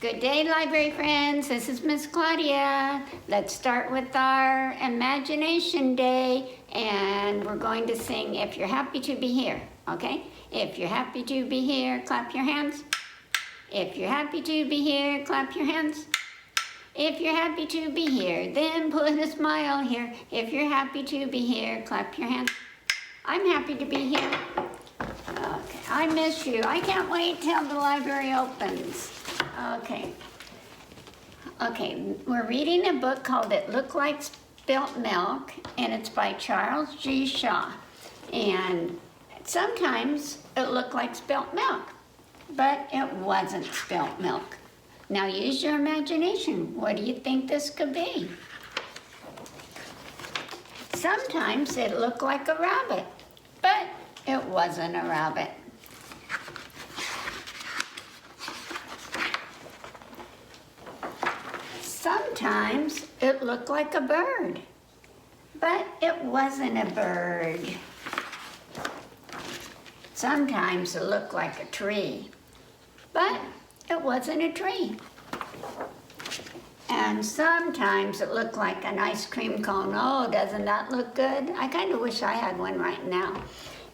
Good day, library friends. This is Miss Claudia. Let's start with our imagination day, and we're going to sing If You're Happy to Be Here, okay? If you're happy to be here, clap your hands. If you're happy to be here, clap your hands. If you're happy to be here, then put a smile here. If you're happy to be here, clap your hands. I'm happy to be here. Okay, I miss you. I can't wait till the library opens. Okay, we're reading a book called It Looked Like Spilt Milk, and it's by Charles G. Shaw. And sometimes it looked like spilt milk, but it wasn't spilt milk. Now use your imagination. What do you think this could be? Sometimes it looked like a rabbit, but it wasn't a rabbit. Sometimes it looked like a bird, but it wasn't a bird. Sometimes it looked like a tree, but it wasn't a tree. And sometimes it looked like an ice cream cone. Oh, doesn't that look good? I kind of wish I had one right now.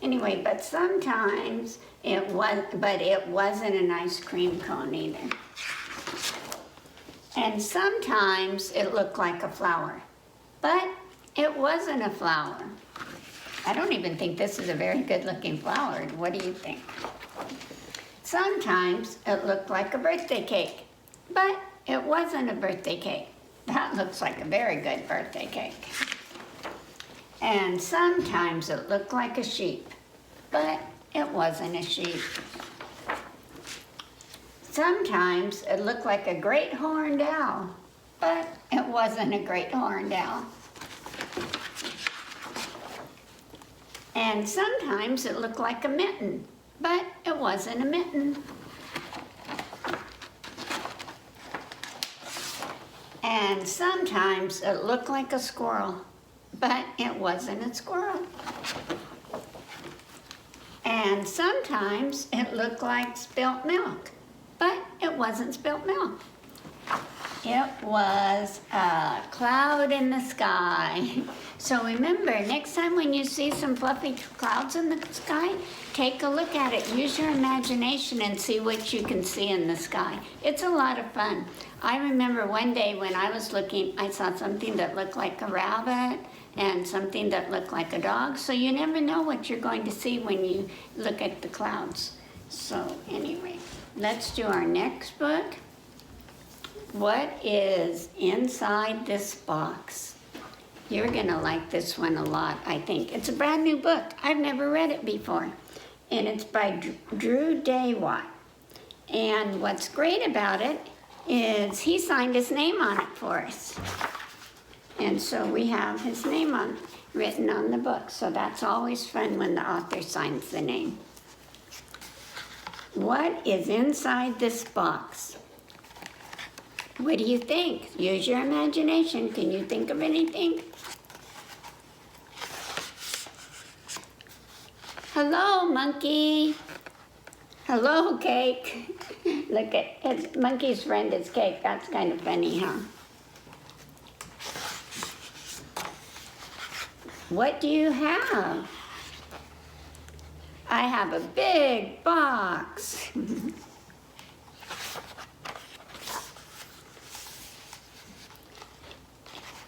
Anyway, but sometimes it wasn't an ice cream cone either. And sometimes it looked like a flower, but it wasn't a flower. I don't even think this is a very good looking flower. What do you think? Sometimes it looked like a birthday cake, but it wasn't a birthday cake. That looks like a very good birthday cake. And sometimes it looked like a sheep, but it wasn't a sheep. Sometimes it looked like a great horned owl, but it wasn't a great horned owl. And sometimes it looked like a mitten, but it wasn't a mitten. And sometimes it looked like a squirrel, but it wasn't a squirrel. And sometimes it looked like spilt milk, but it wasn't spilt milk. It was a cloud in the sky. So remember, next time when you see some fluffy clouds in the sky, take a look at it. Use your imagination and see what you can see in the sky. It's a lot of fun. I remember one day when I was looking, I saw something that looked like a rabbit and something that looked like a dog. So you never know what you're going to see when you look at the clouds. So anyway, let's do our next book. What is inside this box? You're gonna like this one a lot, I think. It's a brand new book. I've never read it before. And it's by Drew Daywalt. And what's great about it is he signed his name on it for us. And so we have his name written on the book. So that's always fun when the author signs the name. What is inside this box? What do you think? Use your imagination. Can you think of anything? Hello, monkey. Hello, cake. Look at his monkey's friend is cake. That's kind of funny, huh? What do you have? I have a big box.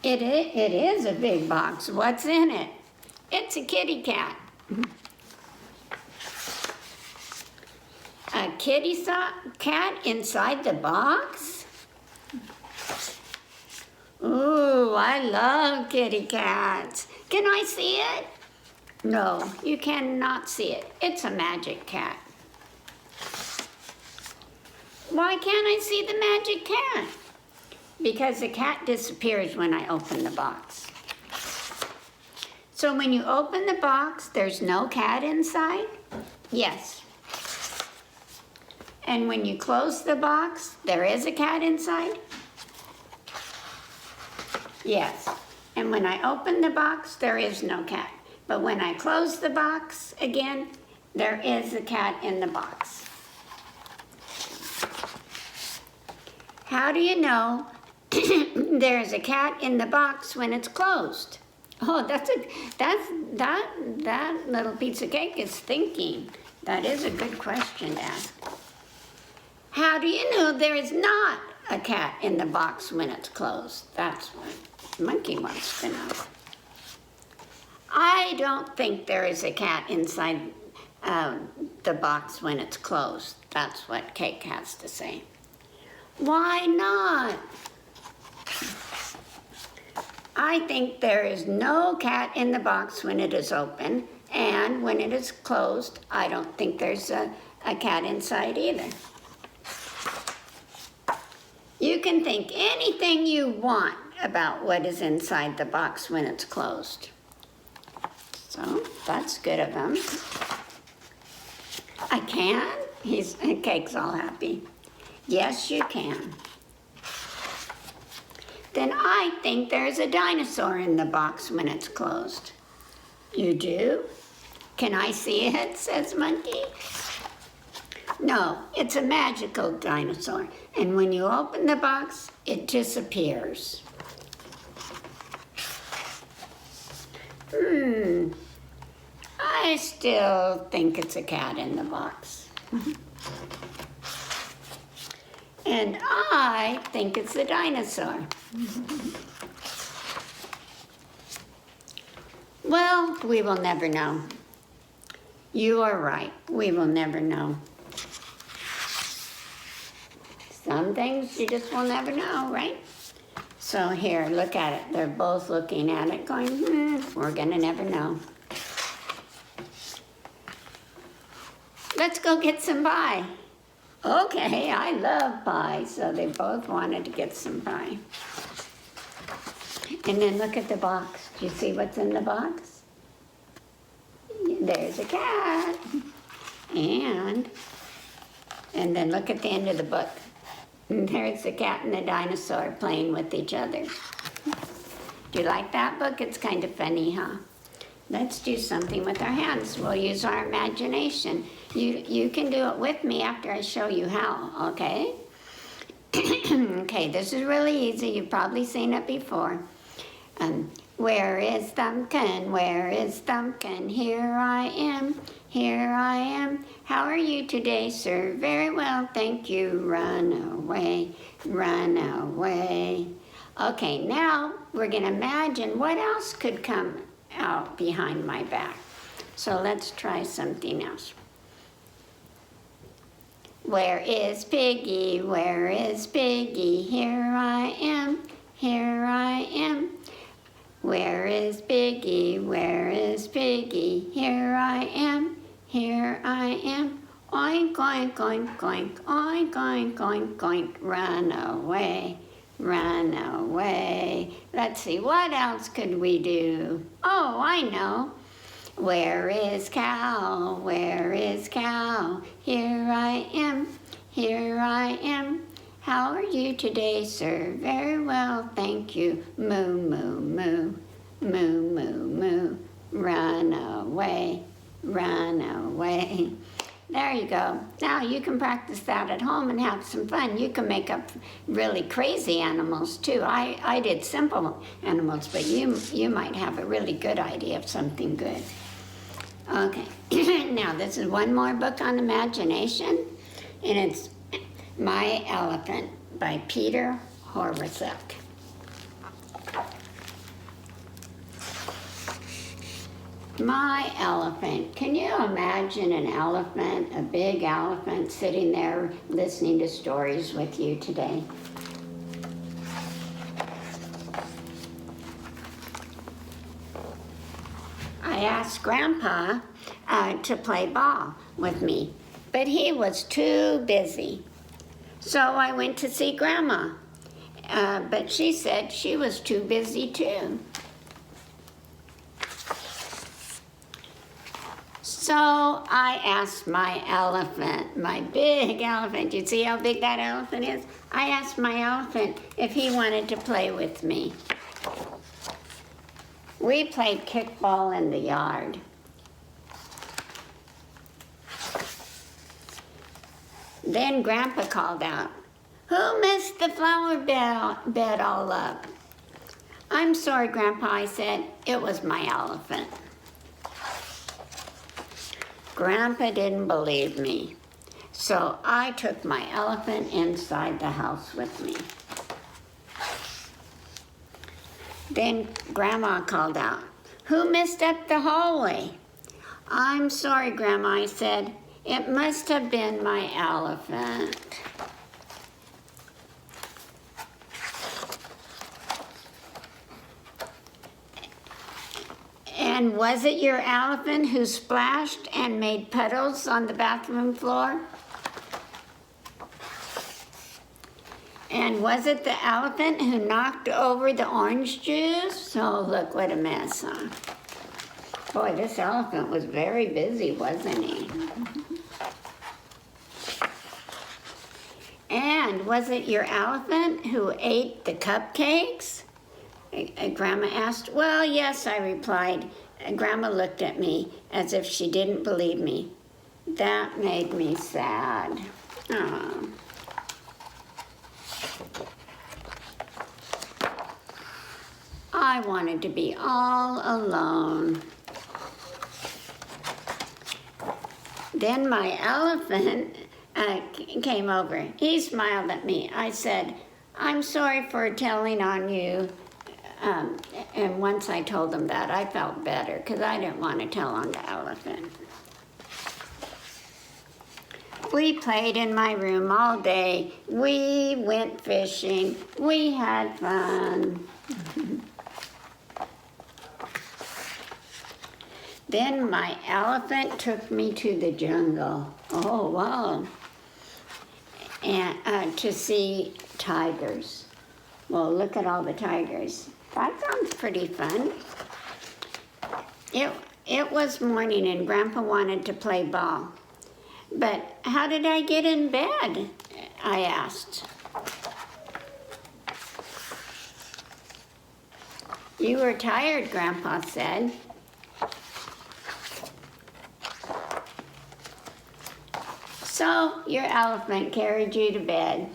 It is a big box. What's in it? It's a kitty cat. A kitty cat inside the box? Ooh, I love kitty cats. Can I see it? No, you cannot see it. It's a magic cat. Why can't I see the magic cat? Because the cat disappears when I open the box. So when you open the box, there's no cat inside? Yes. And when you close the box, there is a cat inside? Yes. And when I open the box, there is no cat. But when I close the box again, there is a cat in the box. How do you know there's a cat in the box when it's closed? Oh, that little piece of cake is thinking. That is a good question to ask. How do you know there is not a cat in the box when it's closed? That's what Monkey wants to know. I don't think there is a cat inside the box when it's closed. That's what Cake has to say. Why not? I think there is no cat in the box when it is open, and when it is closed, I don't think there's a cat inside either. You can think anything you want about what is inside the box when it's closed. So that's good of him. I can? Cake's all happy. Yes, you can. Then I think there's a dinosaur in the box when it's closed. You do? Can I see it, says Monkey. No, it's a magical dinosaur. And when you open the box, it disappears. I still think it's a cat in the box. And I think it's a dinosaur. Well, we will never know. You are right. We will never know. Some things you just will never know, right? So here, look at it. They're both looking at it going, we're gonna never know. Let's go get some pie. Okay, I love pie, so they both wanted to get some pie. And then look at the box. Do you see what's in the box? There's a cat. And then look at the end of the book. And there's the cat and the dinosaur playing with each other. Do you like that book? It's kind of funny, huh? Let's do something with our hands. We'll use our imagination. You can do it with me after I show you how, okay? Okay, this is really easy. You've probably seen it before. Where is Thumbkin? Where is Thumbkin? Here I am. Here I am. How are you today, sir? Very well, thank you. Run away. Run away. Okay, now we're going to imagine what else could come out behind my back. So let's try something else. Where is Piggy? Where is Piggy? Here I am. Here I am. Where is Piggy? Where is Piggy? Here I am. Here I am. Oink, oink, oink, oink. Oink, oink, oink, oink. Run away. Run away. Let's see, what else could we do? Oh, I know. Where is Cow? Where is Cow? Here I am. Here I am. How are you today, sir? Very well, thank you. Moo, moo, moo. Moo, moo, moo. Run away. Run away. There you go. Now you can practice that at home and have some fun. You can make up really crazy animals too. I did simple animals, but you might have a really good idea of something good. Okay, now this is one more book on imagination, and it's My Elephant by Petr Horácek. My elephant. Can you imagine an elephant, a big elephant, sitting there listening to stories with you today? I asked Grandpa to play ball with me, but he was too busy. So I went to see Grandma, but she said she was too busy too. So I asked my elephant, my big elephant, you see how big that elephant is? I asked my elephant if he wanted to play with me. We played kickball in the yard. Then Grandpa called out, Who messed the flower bed all up? I'm sorry, Grandpa, I said. It was my elephant. Grandpa didn't believe me, so I took my elephant inside the house with me. Then Grandma called out, "Who messed up the hallway?" I'm sorry, Grandma, I said. It must have been my elephant. And was it your elephant who splashed and made puddles on the bathroom floor? And was it the elephant who knocked over the orange juice? Oh, look what a mess, huh? Boy, this elephant was very busy, wasn't he? And was it your elephant who ate the cupcakes? Grandma asked. Well, yes, I replied. Grandma looked at me as if she didn't believe me. That made me sad. Oh. I wanted to be all alone. Then my elephant came over. He smiled at me. I said, I'm sorry for telling on you. And once I told him that, I felt better because I didn't want to tell on the elephant. We played in my room all day. We went fishing. We had fun. Then my elephant took me to the jungle. Oh, wow. And to see tigers. Well, look at all the tigers. That sounds pretty fun. It was morning and Grandpa wanted to play ball. But how did I get in bed? I asked. You were tired, Grandpa said. So your elephant carried you to bed.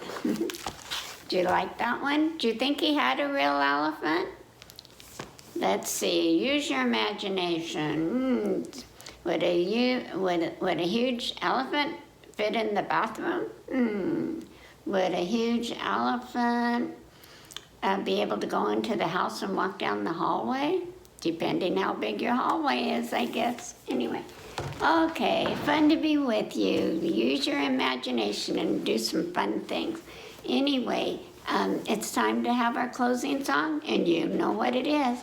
Do you like that one? Do you think he had a real elephant? Let's see, use your imagination. Would a huge elephant fit in the bathroom? Would a huge elephant be able to go into the house and walk down the hallway? Depending how big your hallway is, I guess. Anyway, okay, fun to be with you. Use your imagination and do some fun things. Anyway, it's time to have our closing song, and you know what it is.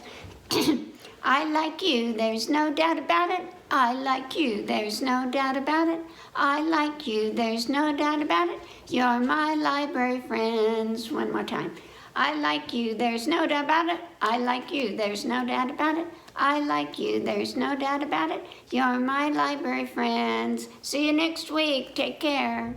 I like you, there's no doubt about it. I like you, there's no doubt about it. I like you, there's no doubt about it. You're my library friends. One more time. I like you, there's no doubt about it. I like you, there's no doubt about it. I like you, there's no doubt about it. You're my library friends. See you next week. Take care.